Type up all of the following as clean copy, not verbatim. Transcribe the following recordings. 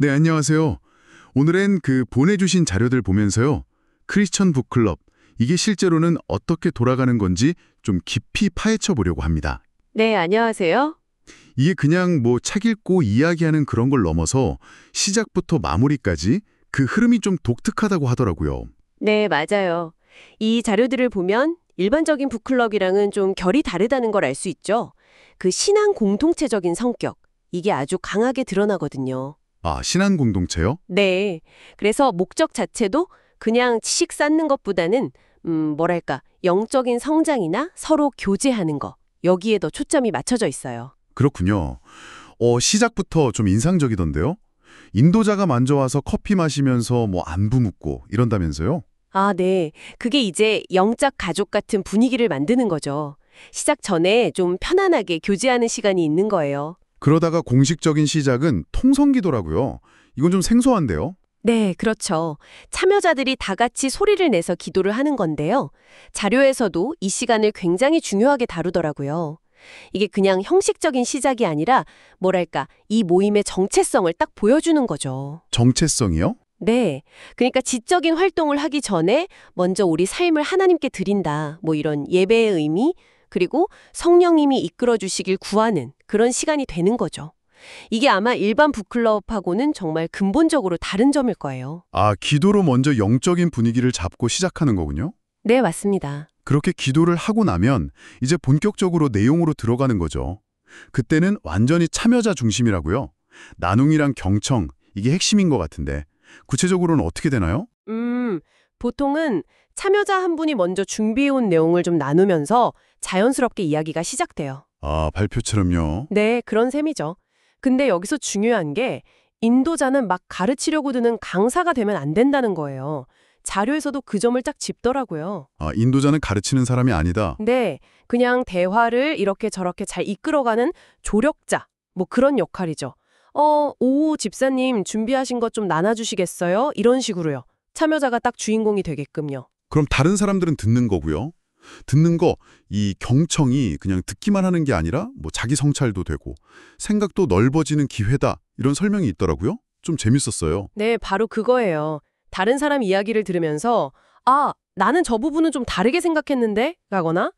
네, 안녕하세요. 오늘은 보내주신 자료들 보면서요. 크리스천 북클럽, 이게 실제로는 어떻게 돌아가는 건지 좀 깊이 파헤쳐 보려고 합니다. 네, 안녕하세요. 이게 그냥 책 읽고 이야기하는 그런 걸 넘어서 시작부터 마무리까지 그 흐름이 좀 독특하다고 하더라고요. 네, 맞아요. 이 자료들을 보면 일반적인 북클럽이랑은 좀 결이 다르다는 걸 알 수 있죠. 그 신앙 공동체적인 성격, 이게 아주 강하게 드러나거든요. 아, 신앙 공동체요? 네. 그래서 목적 자체도 그냥 지식 쌓는 것보다는 뭐랄까, 영적인 성장이나 서로 교제하는 거, 여기에 더 초점이 맞춰져 있어요. 그렇군요. 시작부터 좀 인상적이던데요. 인도자가 먼저 와서 커피 마시면서 안부 묻고 이런다면서요? 아, 네. 그게 이제 영적 가족 같은 분위기를 만드는 거죠. 시작 전에 좀 편안하게 교제하는 시간이 있는 거예요. 그러다가 공식적인 시작은 통성기도라고요. 이건 좀 생소한데요. 네, 그렇죠. 참여자들이 다 같이 소리를 내서 기도를 하는 건데요. 자료에서도 이 시간을 굉장히 중요하게 다루더라고요. 이게 그냥 형식적인 시작이 아니라 뭐랄까, 이 모임의 정체성을 딱 보여주는 거죠. 정체성이요? 네. 그러니까 지적인 활동을 하기 전에 먼저 우리 삶을 하나님께 드린다. 이런 예배의 의미, 그리고 성령님이 이끌어 주시길 구하는 그런 시간이 되는 거죠. 이게 아마 일반 북클럽하고는 정말 근본적으로 다른 점일 거예요. 아, 기도로 먼저 영적인 분위기를 잡고 시작하는 거군요. 네, 맞습니다. 그렇게 기도를 하고 나면 이제 본격적으로 내용으로 들어가는 거죠. 그때는 완전히 참여자 중심이라고요. 나눔이랑 경청, 이게 핵심인 것 같은데 구체적으로는 어떻게 되나요? 보통은 참여자 한 분이 먼저 준비해온 내용을 좀 나누면서 자연스럽게 이야기가 시작돼요. 아, 발표처럼요. 네, 그런 셈이죠. 근데 여기서 중요한 게 인도자는 막 가르치려고 드는 강사가 되면 안 된다는 거예요. 자료에서도 그 점을 딱 짚더라고요. 아, 인도자는 가르치는 사람이 아니다. 네, 그냥 대화를 이렇게 저렇게 잘 이끌어가는 조력자, 그런 역할이죠. 오, 집사님 준비하신 것 좀 나눠주시겠어요? 이런 식으로요. 참여자가 딱 주인공이 되게끔요. 그럼 다른 사람들은 듣는 거고요. 듣는 거, 이 경청이 그냥 듣기만 하는 게 아니라 자기 성찰도 되고 생각도 넓어지는 기회다. 이런 설명이 있더라고요. 좀 재밌었어요. 네, 바로 그거예요. 다른 사람 이야기를 들으면서 아, 나는 저 부분은 좀 다르게 생각했는데? 라거나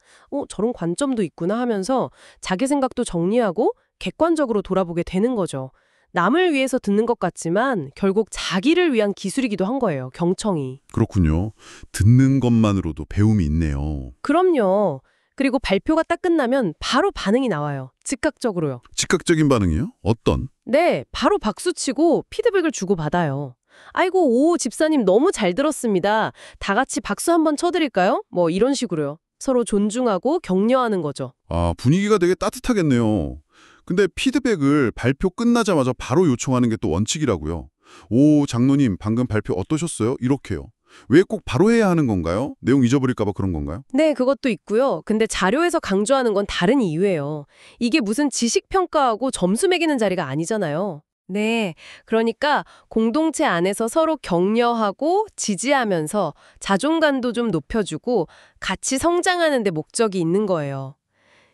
저런 관점도 있구나 하면서 자기 생각도 정리하고 객관적으로 돌아보게 되는 거죠. 남을 위해서 듣는 것 같지만 결국 자기를 위한 기술이기도 한 거예요, 경청이. 그렇군요. 듣는 것만으로도 배움이 있네요. 그럼요. 그리고 발표가 딱 끝나면 바로 반응이 나와요. 즉각적으로요. 즉각적인 반응이요? 어떤? 네, 바로 박수치고 피드백을 주고받아요. 아이고, 오, 집사님 너무 잘 들었습니다. 다 같이 박수 한번 쳐드릴까요? 이런 식으로요. 서로 존중하고 격려하는 거죠. 아, 분위기가 되게 따뜻하겠네요. 근데 피드백을 발표 끝나자마자 바로 요청하는 게 또 원칙이라고요. 오, 장로님 방금 발표 어떠셨어요? 이렇게요. 왜 꼭 바로 해야 하는 건가요? 내용 잊어버릴까 봐 그런 건가요? 네, 그것도 있고요. 근데 자료에서 강조하는 건 다른 이유예요. 이게 무슨 지식 평가하고 점수 매기는 자리가 아니잖아요. 네, 그러니까 공동체 안에서 서로 격려하고 지지하면서 자존감도 좀 높여주고 같이 성장하는 데 목적이 있는 거예요.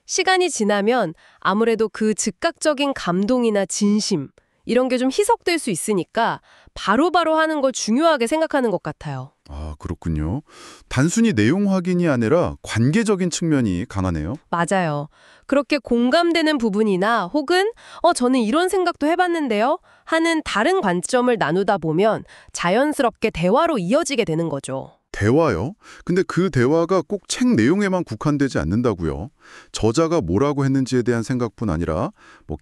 시간이 지나면 아무래도 그 즉각적인 감동이나 진심, 이런 게 좀 희석될 수 있으니까 바로바로 하는 걸 중요하게 생각하는 것 같아요. 아, 그렇군요. 단순히 내용 확인이 아니라 관계적인 측면이 강하네요. 맞아요. 그렇게 공감되는 부분이나 혹은 저는 이런 생각도 해봤는데요 하는 다른 관점을 나누다 보면 자연스럽게 대화로 이어지게 되는 거죠. 대화요? 근데 그 대화가 꼭 책 내용에만 국한되지 않는다고요. 저자가 뭐라고 했는지에 대한 생각뿐 아니라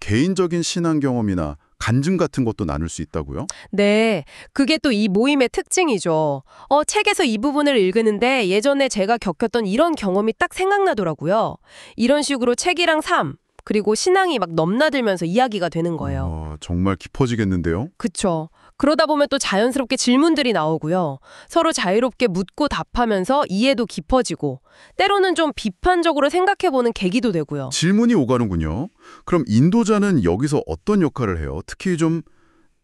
개인적인 신앙 경험이나 간증 같은 것도 나눌 수 있다고요? 네, 그게 또 이 모임의 특징이죠. 책에서 이 부분을 읽으는데 예전에 제가 겪었던 이런 경험이 딱 생각나더라고요. 이런 식으로 책이랑 삶, 그리고 신앙이 막 넘나들면서 이야기가 되는 거예요. 정말 깊어지겠는데요? 그쵸. 그러다 보면 또 자연스럽게 질문들이 나오고요. 서로 자유롭게 묻고 답하면서 이해도 깊어지고 때로는 좀 비판적으로 생각해보는 계기도 되고요. 질문이 오가는군요. 그럼 인도자는 여기서 어떤 역할을 해요? 특히 좀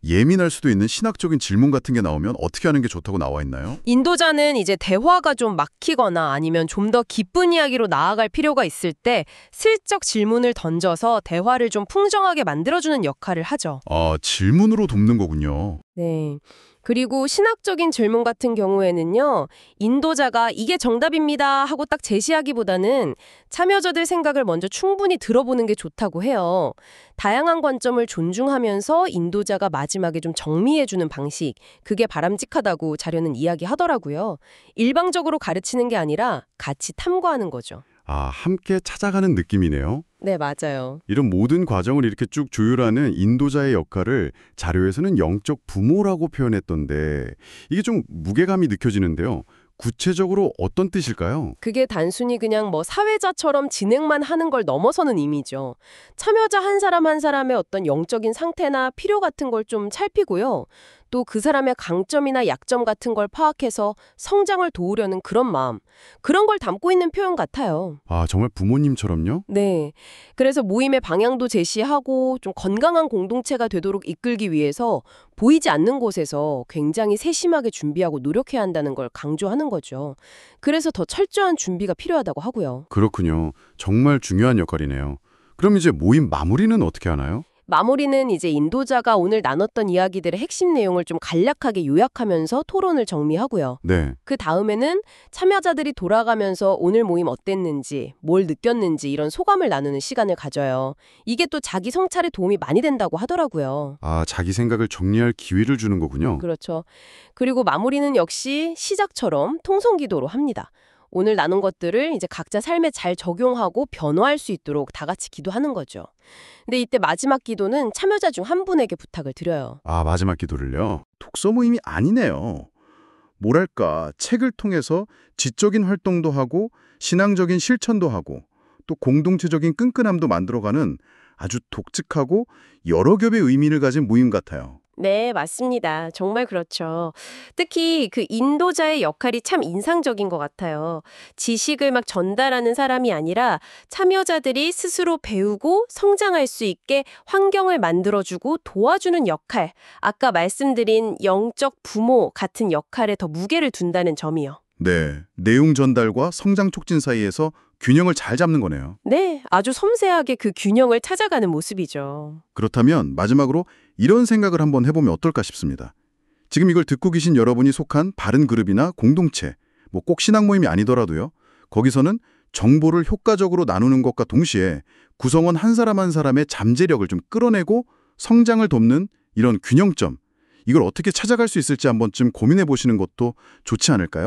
예민할 수도 있는 신학적인 질문 같은 게 나오면 어떻게 하는 게 좋다고 나와 있나요? 인도자는 이제 대화가 좀 막히거나 아니면 좀 더 깊은 이야기로 나아갈 필요가 있을 때 슬쩍 질문을 던져서 대화를 좀 풍성하게 만들어주는 역할을 하죠. 아, 질문으로 돕는 거군요. 네. 그리고 신학적인 질문 같은 경우에는요, 인도자가 이게 정답입니다 하고 딱 제시하기보다는 참여자들 생각을 먼저 충분히 들어보는 게 좋다고 해요. 다양한 관점을 존중하면서 인도자가 마지막에 좀 정리해주는 방식, 그게 바람직하다고 자료는 이야기하더라고요. 일방적으로 가르치는 게 아니라 같이 탐구하는 거죠. 아, 함께 찾아가는 느낌이네요. 네, 맞아요. 이런 모든 과정을 이렇게 쭉 조율하는 인도자의 역할을 자료에서는 영적 부모라고 표현했던데 이게 좀 무게감이 느껴지는데요. 구체적으로 어떤 뜻일까요? 그게 단순히 그냥 뭐 사회자처럼 진행만 하는 걸 넘어서는 의미죠. 참여자 한 사람 한 사람의 어떤 영적인 상태나 필요 같은 걸 좀 살피고요. 또 그 사람의 강점이나 약점 같은 걸 파악해서 성장을 도우려는 그런 마음. 그런 걸 담고 있는 표현 같아요. 아, 정말 부모님처럼요? 네. 그래서 모임의 방향도 제시하고 좀 건강한 공동체가 되도록 이끌기 위해서 보이지 않는 곳에서 굉장히 세심하게 준비하고 노력해야 한다는 걸 강조하는 거죠. 그래서 더 철저한 준비가 필요하다고 하고요. 그렇군요. 정말 중요한 역할이네요. 그럼 이제 모임 마무리는 어떻게 하나요? 마무리는 이제 인도자가 오늘 나눴던 이야기들의 핵심 내용을 좀 간략하게 요약하면서 토론을 정리하고요. 네. 그 다음에는 참여자들이 돌아가면서 오늘 모임 어땠는지, 뭘 느꼈는지 이런 소감을 나누는 시간을 가져요. 이게 또 자기 성찰에 도움이 많이 된다고 하더라고요. 아, 자기 생각을 정리할 기회를 주는 거군요. 그렇죠. 그리고 마무리는 역시 시작처럼 통성기도로 합니다. 오늘 나눈 것들을 이제 각자 삶에 잘 적용하고 변화할 수 있도록 다 같이 기도하는 거죠. 근데 이때 마지막 기도는 참여자 중 한 분에게 부탁을 드려요. 아, 마지막 기도를요? 독서 모임이 아니네요. 뭐랄까, 책을 통해서 지적인 활동도 하고 신앙적인 실천도 하고 또 공동체적인 끈끈함도 만들어가는 아주 독특하고 여러 겹의 의미를 가진 모임 같아요. 네, 맞습니다. 정말 그렇죠. 특히 그 인도자의 역할이 참 인상적인 것 같아요. 지식을 막 전달하는 사람이 아니라 참여자들이 스스로 배우고 성장할 수 있게 환경을 만들어주고 도와주는 역할. 아까 말씀드린 영적 부모 같은 역할에 더 무게를 둔다는 점이요. 네, 내용 전달과 성장 촉진 사이에서 균형을 잘 잡는 거네요. 네, 아주 섬세하게 그 균형을 찾아가는 모습이죠. 그렇다면 마지막으로 이런 생각을 한번 해보면 어떨까 싶습니다. 지금 이걸 듣고 계신 여러분이 속한 바른 그룹이나 공동체, 뭐 꼭 신앙 모임이 아니더라도요. 거기서는 정보를 효과적으로 나누는 것과 동시에 구성원 한 사람 한 사람의 잠재력을 좀 끌어내고 성장을 돕는 이런 균형점, 이걸 어떻게 찾아갈 수 있을지 한번쯤 고민해 보시는 것도 좋지 않을까요?